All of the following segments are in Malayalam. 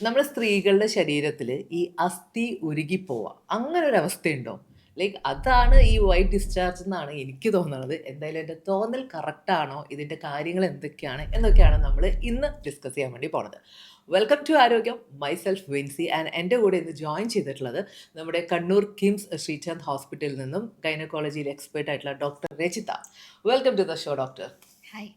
നമ്മുടെ സ്ത്രീകളുടെ ശരീരത്തിൽ ഈ അസ്ഥി ഉരുകിപ്പോവാ അങ്ങനെ ഒരു അവസ്ഥയുണ്ടോ? ലൈക്ക് അതാണ് ഈ വൈറ്റ് ഡിസ്ചാർജ് എന്നാണ് എനിക്ക് തോന്നുന്നത്. എന്തായാലും എൻ്റെ തോന്നൽ കറക്റ്റ് ആണോ, ഇതിൻ്റെ കാര്യങ്ങൾ എന്തൊക്കെയാണ് എന്നൊക്കെയാണ് നമ്മൾ ഇന്ന് ഡിസ്കസ് ചെയ്യാൻ വേണ്ടി പോണത്. വെൽക്കം ടു ആരോഗ്യം. മൈസെൽഫ് വിൻസി ആൻഡ് എൻ്റെ കൂടെ ഇന്ന് ജോയിൻ ചെയ്തിട്ടുള്ളത് നമ്മുടെ കണ്ണൂർ കിംസ് ശ്രീചന്ദ് ഹോസ്പിറ്റലിൽ നിന്നും ഗൈനക്കോളജിയിൽ എക്സ്പേർട്ട് ആയിട്ടുള്ള doctor Rajitha. Welcome to the show doctor. Hi.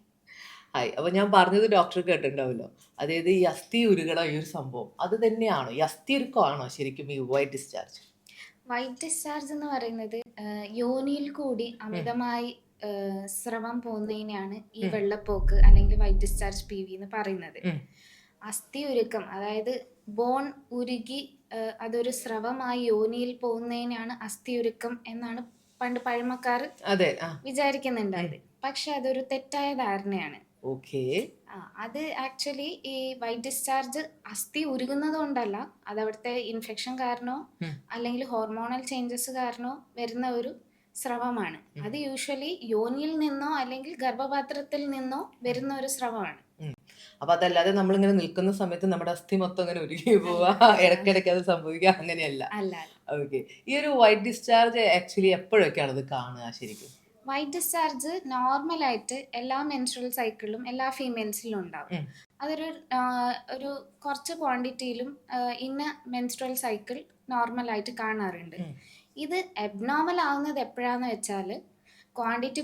Hi. അപ്പോൾ ഞാൻ പറഞ്ഞത് ഡോക്ടർ കേട്ടിട്ടുണ്ടാവുമല്ലോ. അതായത് ഈ അസ്ഥി ഉരുകണ ഈ ഒരു സംഭവം അത് തന്നെയാണോ, ഈ അസ്ഥി ഉരുക്കമാണോ ശരിക്കും ഈ വൈറ്റ് ഡിസ്ചാർജ്? വൈറ്റ് ഡിസ്ചാർജ് എന്ന് പറയുന്നത് യോനിയിൽ കൂടി അമിതമായി സ്രവം പോകുന്നതിനെയാണ് ഈ വെള്ളപ്പോക്ക് അല്ലെങ്കിൽ വൈറ്റ് ഡിസ്ചാർജ് പി വി എന്ന് പറയുന്നത്. അസ്ഥി ഉരുക്കം, അതായത് ബോൺ ഉരുകി അതൊരു സ്രവമായി യോനിയിൽ പോകുന്നതിനാണ് അസ്ഥി ഉരുക്കം എന്നാണ് പണ്ട് പഴമക്കാർ അതെ. വിചാരിക്കുന്നുണ്ടായത്. പക്ഷെ അതൊരു തെറ്റായ ധാരണയാണ്. ഓക്കേ. അത് ആക്ച്വലി ഈ വൈറ്റ് ഡിസ്ചാർജ് അസ്ഥി ഉരുകുന്നത് കൊണ്ടല്ല, അത് അവിടുത്തെ ഇൻഫെക്ഷൻ കാരണോ അല്ലെങ്കിൽ ഹോർമോണൽ ചേഞ്ചസ് കാരണോ വരുന്ന ഒരു സ്രവമാണ്. അത് യൂഷ്വലി യോനിയിൽ നിന്നോ അല്ലെങ്കിൽ ഗർഭപാത്രത്തിൽ നിന്നോ വരുന്ന ഒരു സ്രവമാണ്. അപ്പൊ അതല്ലാതെ നമ്മളിങ്ങനെ നിൽക്കുന്ന സമയത്ത് നമ്മുടെ അസ്ഥി മൊത്തം അങ്ങനെ ഉരുകി പോവാ, ഇടയ്ക്കിടയ്ക്ക് അത് സംഭവിക്കുക അങ്ങനെയല്ല. അല്ല. ഓക്കെ. ഈ ഒരു വൈറ്റ് ഡിസ്ചാർജ് ആക്ച്വലി എപ്പോഴൊക്കെയാണ് അത് കാണുക ശരിക്കും? വൈറ്റ് ഡിസ്ചാർജ് നോർമലായിട്ട് എല്ലാ മെൻസ്ട്രൽ സൈക്കിളിലും എല്ലാ ഫീമെയിൽസിലും ഉണ്ടാവും. അതൊരു ഒരു കുറച്ച് ക്വാണ്ടിറ്റിയിലും ഇന്ന മെൻസ്ട്രൽ സൈക്കിൾ നോർമലായിട്ട് കാണാറുണ്ട്. ഇത് അബ്നോർമൽ ആവുന്നത് എപ്പോഴാന്ന് വെച്ചാൽ ക്വാണ്ടിറ്റി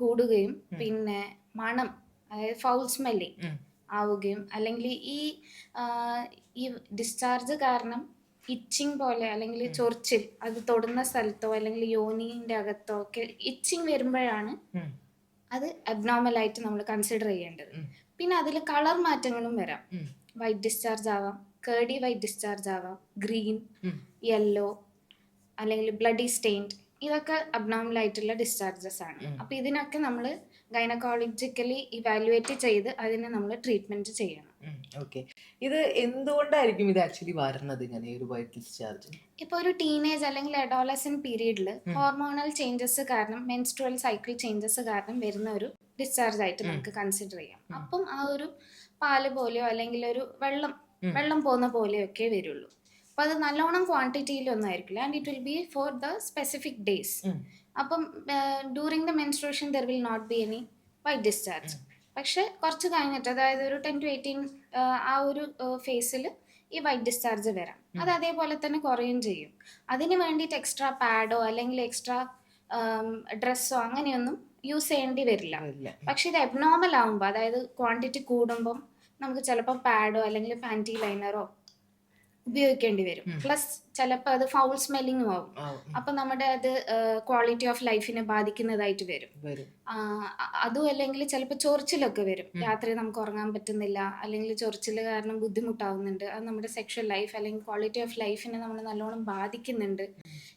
കൂടുകയും പിന്നെ മണം, അതായത് ഫൗൾ സ്മെല്ലിങ് ആവുകയും, അല്ലെങ്കിൽ ഈ ഡിസ്ചാർജ് കാരണം ഇച്ചിങ് പോലെ അല്ലെങ്കിൽ ചൊറിച്ചിൽ അത് തൊടുന്ന സ്ഥലത്തോ അല്ലെങ്കിൽ യോനിന്റെ അകത്തോ ഒക്കെ ഇച്ചിങ് വരുമ്പോഴാണ് അത് അബ്നോർമൽ ആയിട്ട് നമ്മൾ കൺസിഡർ ചെയ്യേണ്ടത്. പിന്നെ അതിൽ കളർ മാറ്റങ്ങളും വരാം. വൈറ്റ് ഡിസ്ചാർജ് ആവാം, കേർഡി വൈറ്റ് ഡിസ്ചാർജ് ആവാം, ഗ്രീൻ, യെല്ലോ, അല്ലെങ്കിൽ ബ്ലഡി സ്റ്റെയിൻഡ്. ഇതൊക്കെ അബ്നോർമൽ ആയിട്ടുള്ള ഡിസ്ചാർജസ് ആണ്. അപ്പൊ ഇതിനൊക്കെ നമ്മൾ ഗൈനക്കോളജിക്കലി ഇവാലുവേറ്റ് ചെയ്ത് അതിനെ നമ്മൾ ട്രീറ്റ്മെന്റ് ചെയ്യണം. ഓക്കെ. ഇത് എന്തുകൊണ്ടായിരിക്കും ഇത് ആക്ച്വലി വരുന്നത് ഇങ്ങനെ ഒരു വൈറ്റ് ഡിസ്ചാർജ്? ഇപ്പൊ ഒരു ടീനേജ് അല്ലെങ്കിൽ അഡോളസെന്റ് പീരീഡിൽ ഹോർമോണൽ ചേഞ്ചസ് കാരണം, മെൻസ്ട്രുവൽ സൈക്കിൾ ചേഞ്ചസ് കാരണം വരുന്ന ഒരു ഡിസ്ചാർജ് ആയിട്ട് നമുക്ക് കൺസിഡർ ചെയ്യാം. അപ്പം ആ ഒരു പാല് പോലെയോ അല്ലെങ്കിൽ ഒരു വെള്ളം പോകുന്ന പോലെയൊക്കെ വരുള്ളൂ. അപ്പൊ അത് നല്ലോണം ക്വാണ്ടിറ്റിയിലൊന്നും ആയിരിക്കില്ല. And it will be for the specific days. അപ്പം during the menstruation there will not be any white discharge. പക്ഷെ കുറച്ച് കഴിഞ്ഞിട്ട്, അതായത് ഒരു 10 to 18 ആ ഒരു ഫേസിൽ ഈ വൈറ്റ് ഡിസ്ചാർജ് വരാം. അത് അതേപോലെ തന്നെ കുറയും ചെയ്യും. അതിന് വേണ്ടിയിട്ട് എക്സ്ട്രാ പാഡോ അല്ലെങ്കിൽ എക്സ്ട്രാ ഡ്രസ്സോ അങ്ങനെയൊന്നും യൂസ് ചെയ്യേണ്ടി വരില്ല. പക്ഷെ ഇത് അബ്നോർമൽ ആകുമ്പോൾ, അതായത് ക്വാണ്ടിറ്റി കൂടുമ്പം നമുക്ക് ചിലപ്പോൾ പാഡോ അല്ലെങ്കിൽ പാൻറ്റി ലൈനറോ ഉപയോഗിക്കേണ്ടി വരും. പ്ലസ് ചിലപ്പോൾ അത് ഫൗൾ സ്മെല്ലിങ്ങും ആവും. അപ്പൊ നമ്മുടെ അത് ക്വാളിറ്റി ഓഫ് ലൈഫിനെ ബാധിക്കുന്നതായിട്ട് വരും. അതും അല്ലെങ്കിൽ ചിലപ്പോൾ ചൊറിച്ചിലൊക്കെ വരും. രാത്രി നമുക്ക് ഉറങ്ങാൻ പറ്റുന്നില്ല, അല്ലെങ്കിൽ ചൊറിച്ചിൽ കാരണം ബുദ്ധിമുട്ടാവുന്നുണ്ട്. അത് നമ്മുടെ സെക്ഷൽ ലൈഫ് അല്ലെങ്കിൽ ക്വാളിറ്റി ഓഫ് ലൈഫിനെ നമ്മൾ നല്ലോണം ബാധിക്കുന്നുണ്ട്.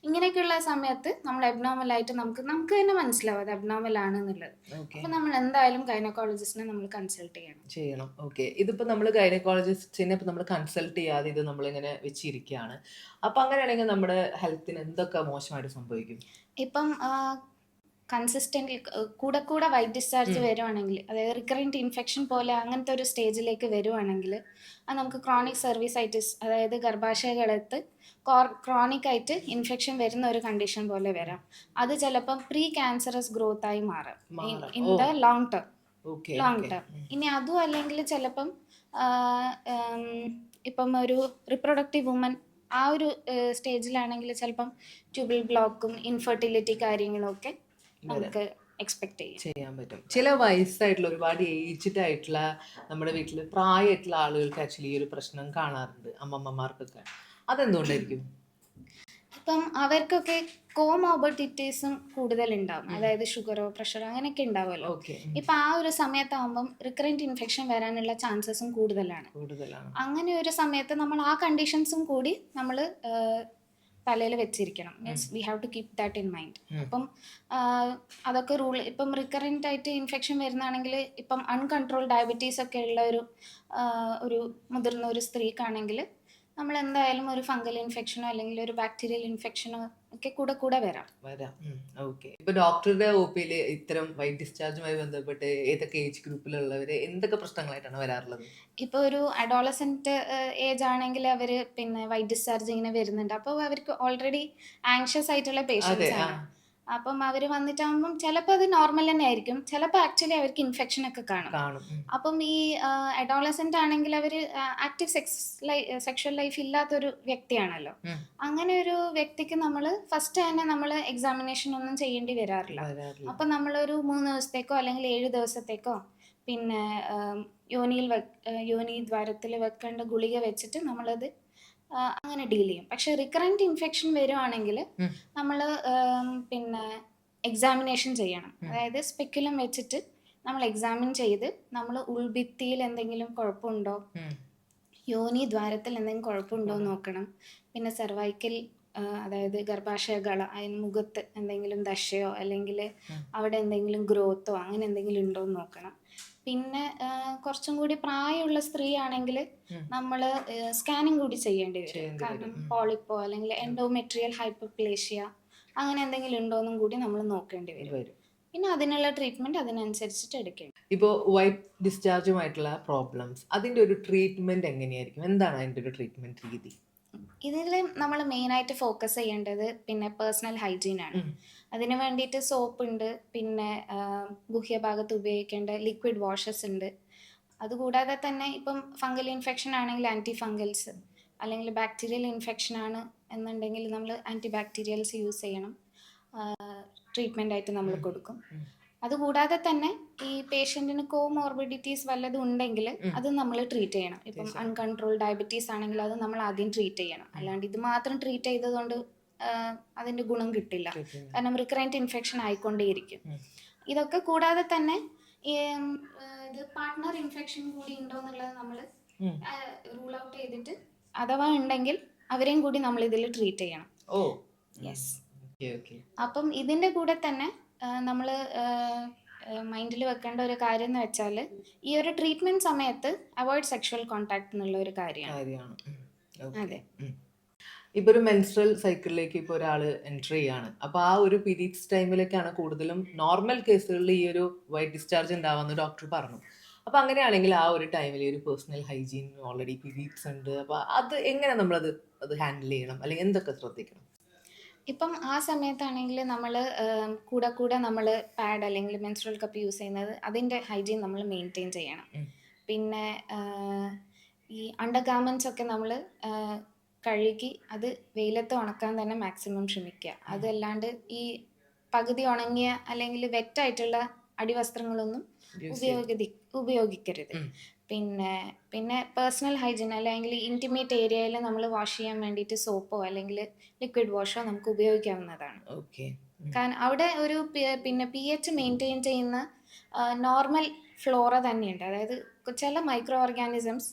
ഇങ്ങനെയൊക്കെയുള്ള സമയത്ത് നമ്മൾ അബ്നോർമൽ ആയിട്ട് നമുക്ക് തന്നെ മനസ്സിലാവും അത് അബ്നോർമൽ ആണെന്നുള്ളത്. അപ്പൊ നമ്മൾ എന്തായാലും ഗൈനക്കോളജിസ്റ്റിനെ നമ്മൾ കൺസൾട്ട് ചെയ്യണം. ഓക്കെ. ഇതിപ്പോ നമ്മൾ ഗൈനക്കോളജിസ്റ്റിനെ നമ്മൾ കൺസൾട്ട് ചെയ്യാതെ ഇത് നമ്മളിങ്ങനെ വെച്ചിരിക്കുകയാണ്. അപ്പൊ അങ്ങനെയാണെങ്കിൽ നമ്മുടെ ഹെൽത്തിന് എന്തൊക്കെ മോശമായിട്ട് സംഭവിക്കും? ഇപ്പം കൺസിസ്റ്റന്റ് കൂടെ വൈറ്റ് ഡിസ്ചാർജ് വരുവാണെങ്കിൽ, അതായത് റിക്കറൻറ്റ് ഇൻഫെക്ഷൻ പോലെ അങ്ങനത്തെ ഒരു സ്റ്റേജിലേക്ക് വരുവാണെങ്കിൽ അത് നമുക്ക് ക്രോണിക് സർവീസൈറ്റിസ്, അതായത് ഗർഭാശയകളത്ത് ക്രോണിക് ആയിട്ട് ഇൻഫെക്ഷൻ വരുന്ന ഒരു കണ്ടീഷൻ പോലെ വരാം. അത് ചിലപ്പം പ്രീ ക്യാൻസറസ് ഗ്രോത്ത് ആയി മാറാം ഇൻ ദ ലോങ് ടേം. ഇനി അതും അല്ലെങ്കിൽ ചിലപ്പം ഇപ്പം ഒരു റിപ്രൊഡക്റ്റീവ് വുമൻ ആ ഒരു സ്റ്റേജിലാണെങ്കിൽ ചിലപ്പം ട്യൂബൽ ബ്ലോക്കും ഇൻഫെർട്ടിലിറ്റി കാര്യങ്ങളും ഒക്കെ നമുക്ക് എക്സ്പെക്ട് ചെയ്യാൻ പറ്റും. ചില വയസ്സായിട്ടുള്ള ഒരുപാട് ഏജ്ഡ് ആയിട്ടുള്ള നമ്മുടെ വീട്ടിൽ പ്രായമായിട്ടുള്ള ആളുകൾക്ക് ആക്ച്വലി ഈ ഒരു പ്രശ്നം കാണാറുണ്ട്, അമ്മമ്മമാർക്കൊക്കെ. അതെന്തുകൊണ്ടായിരിക്കും? ഇപ്പം അവർക്കൊക്കെ കോമോബിഡിറ്റീസും കൂടുതലുണ്ടാവും, അതായത് ഷുഗറോ പ്രഷറോ അങ്ങനെയൊക്കെ ഉണ്ടാവുമല്ലോ. ഇപ്പൊ ആ ഒരു സമയത്താകുമ്പം റിക്കറൻറ്റ് ഇൻഫെക്ഷൻ വരാനുള്ള ചാൻസസും കൂടുതലാണ്. അങ്ങനെ ഒരു സമയത്ത് നമ്മൾ ആ കണ്ടീഷൻസും കൂടി നമ്മൾ തലയിൽ വെച്ചിരിക്കണം. Means we have to keep that in mind. അപ്പം അതൊക്കെ റൂൾ. ഇപ്പം റിക്കറൻറ്റ് ആയിട്ട് ഇൻഫെക്ഷൻ വരുന്നതാണെങ്കിൽ, ഇപ്പം അൺകൺട്രോൾ ഡയബറ്റീസ് ഒക്കെ ഉള്ള ഒരു മുതിർന്ന ഒരു സ്ത്രീക്കാണെങ്കിൽ നമ്മൾ എന്തായാലും ഒരു ഫംഗൽ ഇൻഫെക്ഷനോ അല്ലെങ്കിൽ ഒരു ബാക്ടീരിയൽ ഇൻഫെക്ഷനോ ഒക്കെ കൂടെ കൂടെ വരാം. വരാം. ഓക്കെ. ഇപ്പൊ ഡോക്ടറുടെ ഒപിയിൽ ഇത്തരം വൈറ്റ് ഡിസ്ചാർജുമായി ബന്ധപ്പെട്ട് ഏതൊക്കെ ഏജ് ഗ്രൂപ്പിലുള്ളവര് എന്തൊക്കെ പ്രശ്നങ്ങളായിട്ടാണ് വരാറുള്ളത്? ഇപ്പോൾ ഒരു അഡോളസെന്റ് ഏജ് ആണെങ്കിൽ അവർ പിന്നെ വൈറ്റ് ഡിസ്ചാർജ് ഇങ്ങനെ വരുന്നുണ്ട്. അപ്പോൾ അവർക്ക് ഓൾറെഡി ആങ്ഷ്യസ് ആയിട്ടുള്ള അതെ. പേഷ്യൻസ് ആണ്. അപ്പം അവർ വന്നിട്ടാകുമ്പം ചിലപ്പോൾ അത് നോർമൽ തന്നെ ആയിരിക്കും, ചിലപ്പോൾ ആക്ച്വലി അവർക്ക് ഇൻഫെക്ഷൻ ഒക്കെ കാണും. കാണും. അപ്പം ഈ അഡോളസെന്റ് ആണെങ്കിൽ അവർ ആക്റ്റീവ് സെക്ഷൽ ലൈഫ് ഇല്ലാത്തൊരു വ്യക്തിയാണല്ലോ. അങ്ങനെ ഒരു വ്യക്തിക്ക് നമ്മൾ ഫസ്റ്റ് തന്നെ നമ്മൾ എക്സാമിനേഷൻ ഒന്നും ചെയ്യേണ്ടി വരാറില്ല. വരാറില്ല. അപ്പം നമ്മളൊരു 3 ദിവസത്തേക്കോ അല്ലെങ്കിൽ 7 ദിവസത്തേക്കോ പിന്നെ യോനി ദ്വാരത്തിൽ വെക്കേണ്ട ഗുളിക വെച്ചിട്ട് നമ്മളത് അങ്ങനെ ഡീൽ ചെയ്യും. പക്ഷെ റിക്കറൻറ്റ് ഇൻഫെക്ഷൻ വരുവാണെങ്കിൽ നമ്മൾ പിന്നെ എക്സാമിനേഷൻ ചെയ്യണം. അതായത് സ്പെക്കുലം വെച്ചിട്ട് നമ്മൾ എക്സാമിൻ ചെയ്ത് നമ്മൾ ഉൾഭിത്തിയിൽ എന്തെങ്കിലും കുഴപ്പമുണ്ടോ, യോനി ദ്വാരത്തിൽ എന്തെങ്കിലും കുഴപ്പമുണ്ടോ എന്ന് നോക്കണം. പിന്നെ സെർവൈക്കൽ അതായത് ഗർഭാശയഗള, അതിന് മുഖത്ത് എന്തെങ്കിലും ദശയോ അല്ലെങ്കിൽ അവിടെ എന്തെങ്കിലും ഗ്രോത്തോ അങ്ങനെ എന്തെങ്കിലും ഉണ്ടോ എന്ന് നോക്കണം. പിന്നെ കുറച്ചും കൂടി പ്രായമുള്ള സ്ത്രീ ആണെങ്കിൽ നമ്മൾ സ്കാനിങ് കൂടി ചെയ്യേണ്ടി വരും. കാരണം പോളിപ്പോ അല്ലെങ്കിൽ എൻഡോമെട്രിയൽ ഹൈപ്പർപ്ലേഷ്യ അങ്ങനെ എന്തെങ്കിലും ഉണ്ടോയെന്നും കൂടി നമ്മൾ നോക്കേണ്ടി വരും. പിന്നെ അതിനുള്ള ട്രീറ്റ്മെന്റ് അതിനനുസരിച്ചിട്ട് എടുക്കേണ്ടി. ഇപ്പോൾ വൈറ്റ് ഡിസ്ചാർജുമായിട്ടുള്ള പ്രോബ്ലംസ്, അതിന്റെ ഒരു ട്രീറ്റ്മെന്റ് എങ്ങനെയായിരിക്കും? എന്താണ് അതിന്റെ ഒരു ട്രീറ്റ്മെന്റ് രീതി? ഇതിൽ നമ്മൾ മെയിനായിട്ട് ഫോക്കസ് ചെയ്യേണ്ടത് പിന്നെ പേഴ്സണൽ ഹൈജീനാണ്. അതിന് വേണ്ടിയിട്ട് സോപ്പ് ഉണ്ട്, പിന്നെ ഗുഹ്യഭാഗത്ത് ഉപയോഗിക്കേണ്ട ലിക്വിഡ് വാഷസ് ഉണ്ട്. അതുകൂടാതെ തന്നെ ഇപ്പം ഫംഗൽ ഇൻഫെക്ഷൻ ആണെങ്കിൽ ആൻറ്റി ഫംഗൽസ്, അല്ലെങ്കിൽ ബാക്ടീരിയൽ ഇൻഫെക്ഷൻ ആണ് എന്നുണ്ടെങ്കിൽ നമ്മൾ ആൻറ്റി ബാക്ടീരിയൽസ് യൂസ് ചെയ്യണം, ട്രീറ്റ്മെൻ്റ് ആയിട്ട് നമ്മൾ കൊടുക്കും. അതുകൂടാതെ തന്നെ ഈ പേഷ്യൻറ്റിന് കോമോർബിഡിറ്റീസ് വല്ലതും ഉണ്ടെങ്കിൽ അത് നമ്മൾ ട്രീറ്റ് ചെയ്യണം. ഇപ്പം അൺകൺട്രോൾ ഡയബറ്റീസ് ആണെങ്കിൽ അത് നമ്മൾ ആദ്യം ട്രീറ്റ് ചെയ്യണം. അല്ലാണ്ട് ഇത് മാത്രം ട്രീറ്റ് ചെയ്തതുകൊണ്ട് അതിൻ്റെ ഗുണം കിട്ടില്ല. കാരണം റിക്കറൻറ്റ് ഇൻഫെക്ഷൻ ആയിക്കൊണ്ടേയിരിക്കും. ഇതൊക്കെ കൂടാതെ തന്നെ ഇത് പാർട്ട്ണർ ഇൻഫെക്ഷൻ കൂടി ഉണ്ടോ എന്നുള്ളത് നമ്മൾ റൂൾ ഔട്ട് ചെയ്തിട്ട് അഥവാ ഉണ്ടെങ്കിൽ അവരെയും കൂടി നമ്മൾ ഇതിൽ ട്രീറ്റ് ചെയ്യണം. യെസ്. അപ്പം ഇതിൻ്റെ കൂടെ തന്നെ നമ്മൾ മൈൻഡിൽ വെക്കേണ്ട ഒരു കാര്യം എന്ന് വെച്ചാൽ ഈ ഒരു ട്രീറ്റ്മെന്റ് സമയത്ത് അവോയ്ഡ് സെക്ഷൽ കോണ്ടാക്ട് എന്നുള്ള ഒരു കാര്യമാണ്. അതെ. ഇപ്പൊ ഒരു മെൻസ്ട്രൽ സൈക്കിളിലേക്ക് ഇപ്പോൾ ഒരാൾ എൻറ്റർ ചെയ്യാണ്. അപ്പോൾ ആ ഒരു പീരീഡ്സ് ടൈമിലേക്കാണ് കൂടുതലും നോർമൽ കേസുകളിൽ ഈ ഒരു വൈറ്റ് ഡിസ്ചാർജ് ഉണ്ടാവുമെന്ന് ഡോക്ടർ പറഞ്ഞു. അപ്പോൾ അങ്ങനെയാണെങ്കിൽ ആ ഒരു ടൈമിൽ ഒരു പേഴ്സണൽ ഹൈജീൻ, ഓൾറെഡി പീരീഡ്സ് ഉണ്ട്, അപ്പോൾ അത് എങ്ങനെ നമ്മളത് ഹാൻഡിൽ ചെയ്യണം, അല്ലെങ്കിൽ എന്തൊക്കെ ശ്രദ്ധിക്കണം? ഇപ്പം ആ സമയത്താണെങ്കിൽ നമ്മൾ കൂടെ നമ്മൾ പാഡ് അല്ലെങ്കിൽ മെൻസ്ട്രൽ കപ്പ് യൂസ് ചെയ്യുന്നത് അതിൻ്റെ ഹൈജീൻ നമ്മൾ മെയിൻറ്റെയിൻ ചെയ്യണം. പിന്നെ ഈ അണ്ടർ ഗാർമെൻറ്റ്സ് ഒക്കെ നമ്മൾ കഴുകി അത് വെയിലത്ത് ഉണക്കാൻ തന്നെ മാക്സിമം ശ്രമിക്കുക. അതല്ലാണ്ട് ഈ പകുതി ഉണങ്ങിയ അല്ലെങ്കിൽ വെറ്റായിട്ടുള്ള അടിവസ്ത്രങ്ങളൊന്നും ഉപയോഗിക്കരുത്. പിന്നെ പേഴ്സണൽ ഹൈജീൻ അല്ലെങ്കിൽ ഇൻറ്റിമേറ്റ് ഏരിയയിൽ നമ്മൾ വാഷ് ചെയ്യാൻ വേണ്ടിയിട്ട് സോപ്പോ അല്ലെങ്കിൽ ലിക്വിഡ് വാഷോ നമുക്ക് ഉപയോഗിക്കാവുന്നതാണ്. കാരണം അവിടെ ഒരു പിന്നെ pH മെയിൻറ്റെയിൻ ചെയ്യുന്ന നോർമൽ ഫ്ലോറ തന്നെയുണ്ട്. അതായത് ചില മൈക്രോ ഓർഗാനിസംസ്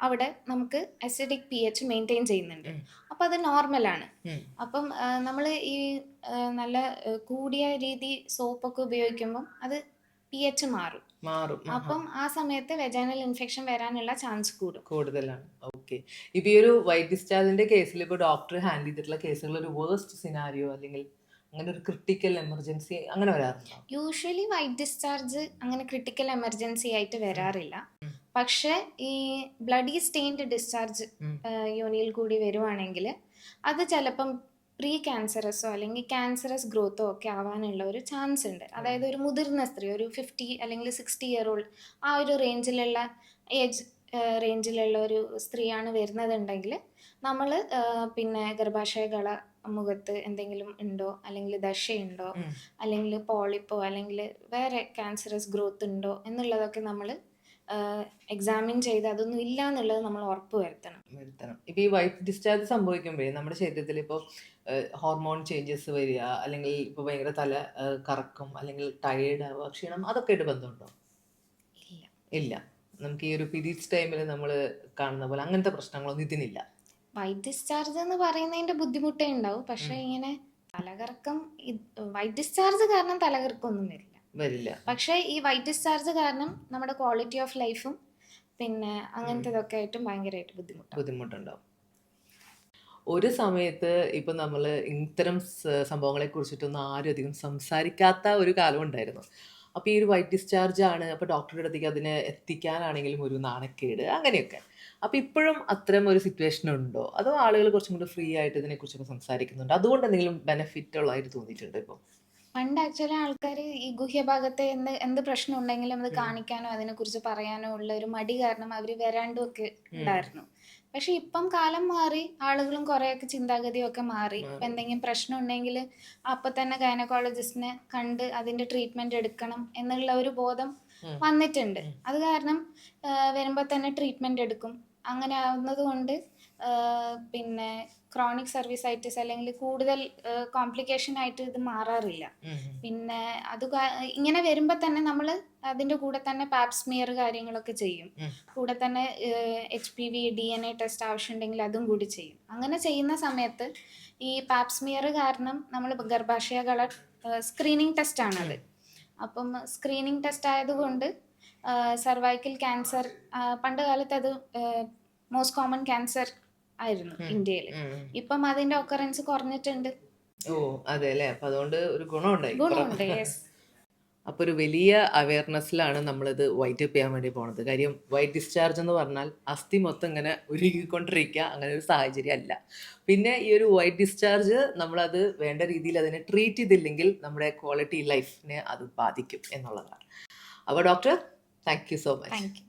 അവിടെ നമുക്ക് അസിഡിക് pH മെയിൻറ്റെയിൻ ചെയ്യുന്നുണ്ട്. അപ്പം അത് നോർമലാണ്. അപ്പം നമ്മൾ ഈ നല്ല കൂടിയ രീതി സോപ്പൊക്കെ ഉപയോഗിക്കുമ്പം അത് pH മാറും. അപ്പം ആ സമയത്ത് വെജൈനൽ ഇൻഫെക്ഷൻ വരാനുള്ള ചാൻസ് കൂടുതലാണ്. ഓക്കെ. ഇപ്പൊ ഈ ഒരു വൈറ്റ് ഡിസ്ചാർജിന്റെ കേസിൽ ഇപ്പോൾ ഡോക്ടർ ഹാൻഡിൽ ചെയ്തിട്ടുള്ള കേസുകൾ ഒരു വേഴ്സ്റ്റ് സിനാരിയോ അല്ലെങ്കിൽ അങ്ങനെ ഒരു ക്രിട്ടിക്കൽ എമർജൻസി അങ്ങനെ വരാറുണ്ടോ? യൂഷ്വലി വൈറ്റ് ഡിസ്ചാർജ് അങ്ങനെ ക്രിട്ടിക്കൽ എമർജൻസി ആയിട്ട് വരാറില്ല. പക്ഷേ ഈ ബ്ലഡി സ്റ്റെയിൻഡ് ഡിസ്ചാർജ് യോനിയിൽ കൂടി വരുവാണെങ്കിൽ അത് ചിലപ്പം പ്രീ ക്യാൻസറസോ അല്ലെങ്കിൽ ക്യാൻസറസ് ഗ്രോത്തോ ഒക്കെ ആവാനുള്ള ഒരു ചാൻസ് ഉണ്ട്. അതായത് ഒരു മുതിർന്ന സ്ത്രീ, ഒരു 50 അല്ലെങ്കിൽ 60 ഇയർ ഓൾഡ് ആ ഒരു റേഞ്ചിലുള്ള ഏജ് റേഞ്ചിലുള്ള ഒരു സ്ത്രീയാണ് വരുന്നതുണ്ടെങ്കിൽ നമ്മൾ പിന്നെ ഗർഭാശയഗള മുഖത്ത് എന്തെങ്കിലും ഉണ്ടോ, അല്ലെങ്കിൽ ദശയുണ്ടോ, അല്ലെങ്കിൽ പോളിപ്പോ അല്ലെങ്കിൽ വേറെ ക്യാൻസറസ് ഗ്രോത്ത് ഉണ്ടോ എന്നുള്ളതൊക്കെ നമ്മൾ എക്സാമിൻ ചെയ്ത് അതൊന്നും ഇല്ല എന്നുള്ളത് നമ്മൾ ഉറപ്പ് വരുത്തണം. ഇപ്പൊ ഈ വൈറ്റ് ഡിസ്ചാർജ് സംഭവിക്കുമ്പോഴേ നമ്മുടെ ശരീരത്തിൽ ഇപ്പോൾ ഹോർമോൺ ചേഞ്ചസ് വരിക, അല്ലെങ്കിൽ ഇപ്പൊ ഭയങ്കര തല കറക്കം, അല്ലെങ്കിൽ ടയേർഡ് ആവുക, ക്ഷീണം, അതൊക്കെ ആയിട്ട് ബന്ധമുണ്ടോ? ഇല്ല. നമുക്ക് ഈ ഒരു പീരീഡ്സ് ടൈമിൽ നമ്മൾ കാണുന്ന പോലെ അങ്ങനത്തെ പ്രശ്നങ്ങളൊന്നും ഇതിനില്ല. വൈറ്റ് ഡിസ്ചാർജ് എന്ന് പറയുന്നതിന്റെ ബുദ്ധിമുട്ടേ ഉണ്ടാവും. പക്ഷെ ഇങ്ങനെ തലകറക്കം, വൈറ്റ് ഡിസ്ചാർജ് കാരണം തലകറക്കമൊന്നും വരില്ല. പക്ഷേ ഈ വൈറ്റ് ഡിസ്ചാർജ് കാരണം നമ്മുടെ ക്വാളിറ്റി ഓഫ് ലൈഫും പിന്നെ അങ്ങനത്തെ ഇതൊക്കെ ആയിട്ടും ഭയങ്കരമായിട്ട് ബുദ്ധിമുട്ടുണ്ടാവും. ഒരു സമയത്ത് ഇപ്പൊ നമ്മള് ഇത്തരം സംഭവങ്ങളെ കുറിച്ചിട്ടൊന്നും ആരും അധികം സംസാരിക്കാത്ത ഒരു കാലം ഉണ്ടായിരുന്നു. അപ്പൊ ഈ ഒരു വൈറ്റ് ഡിസ്ചാർജ് ആണ്, അപ്പൊ ഡോക്ടറുടെ അടുത്തേക്ക് അതിനെ എത്തിക്കാനാണെങ്കിലും ഒരു നാണക്കേട് അങ്ങനെയൊക്കെ. അപ്പൊ ഇപ്പോഴും അത്തരം ഒരു സിറ്റുവേഷൻ ഉണ്ടോ, അതോ ആളുകൾ കുറച്ചും കൂടി ഫ്രീ ആയിട്ട് ഇതിനെ കുറിച്ചൊക്കെ സംസാരിക്കുന്നുണ്ട്, അതുകൊണ്ട് എന്തെങ്കിലും ബെനിഫിറ്റ് ഉള്ളതായിട്ട് തോന്നിയിട്ടുണ്ടോ ഇപ്പൊ? പണ്ട് ആക്ച്വലി ആൾക്കാർ ഈ ഗുഹ്യഭാഗത്തെ എന്ത് പ്രശ്നം ഉണ്ടെങ്കിലും അത് കാണിക്കാനോ അതിനെക്കുറിച്ച് പറയാനോ ഉള്ള ഒരു മടി കാരണം അവർ വരാണ്ടും ഒക്കെ ഉണ്ടായിരുന്നു. പക്ഷെ ഇപ്പം കാലം മാറി, ആളുകളും കുറേയൊക്കെ ചിന്താഗതിയൊക്കെ മാറി. ഇപ്പം എന്തെങ്കിലും പ്രശ്നം ഉണ്ടെങ്കിൽ അപ്പം തന്നെ ഗൈനക്കോളജിസ്റ്റിനെ കണ്ട് അതിൻ്റെ ട്രീറ്റ്മെൻറ്റ് എടുക്കണം എന്നുള്ള ഒരു ബോധം വന്നിട്ടുണ്ട്. അത് കാരണം വരുമ്പോൾ തന്നെ ട്രീറ്റ്മെൻറ്റ് എടുക്കും. അങ്ങനെ ആവുന്നത് കൊണ്ട് പിന്നെ ക്രോണിക് സർവീസൈറ്റിസ് അല്ലെങ്കിൽ കൂടുതൽ കോംപ്ലിക്കേഷൻ ആയിട്ട് ഇത് മാറാറില്ല. പിന്നെ ഇങ്ങനെ വരുമ്പോൾ തന്നെ നമ്മൾ അതിൻ്റെ കൂടെ തന്നെ പാപ്സ്മിയർ കാര്യങ്ങളൊക്കെ ചെയ്യും. കൂടെ തന്നെ HPV DNA ടെസ്റ്റ് ആവശ്യമുണ്ടെങ്കിൽ അതും കൂടി ചെയ്യും. അങ്ങനെ ചെയ്യുന്ന സമയത്ത് ഈ പാപ്സ്മിയർ കാരണം നമ്മൾ ഗർഭാശയ കളർ സ്ക്രീനിങ് ടെസ്റ്റാണത്. അപ്പം സ്ക്രീനിങ് ടെസ്റ്റ് ആയതുകൊണ്ട് സർവൈക്കൽ ക്യാൻസർ പണ്ട് കാലത്ത് അത് മോസ്റ്റ് കോമൺ ക്യാൻസർ ആയിരുന്നു ഇന്ത്യയിൽ. ഇപ്പം അതിന്റെ ഒക്കറൻസ് കുറഞ്ഞിട്ടുണ്ട്. ഓ അതെ അല്ലേ, അപ്പൊ അതുകൊണ്ട് ഒരു ഗുണമുണ്ടായി. ഗുണമുണ്ട്. യെസ്. അപ്പോൾ ഒരു വലിയ അവയർനെസ്സിലാണ് നമ്മളിത് വൈറ്റ് അപ്പ് ചെയ്യാൻ വേണ്ടി പോണത്. കാര്യം വൈറ്റ് ഡിസ്ചാർജ് എന്ന് പറഞ്ഞാൽ അസ്ഥി മൊത്തം ഇങ്ങനെ ഉരുകിക്കൊണ്ടിരിക്കുക, അങ്ങനെ ഒരു സാഹചര്യം അല്ല. പിന്നെ ഈ ഒരു വൈറ്റ് ഡിസ്ചാർജ് നമ്മളത് വേണ്ട രീതിയിൽ അതിനെ ട്രീറ്റ് ചെയ്തില്ലെങ്കിൽ നമ്മുടെ ക്വാളിറ്റി ലൈഫിനെ അത് ബാധിക്കും എന്നുള്ളതാണ്. അപ്പോൾ doctor, thank you so much. Thank you.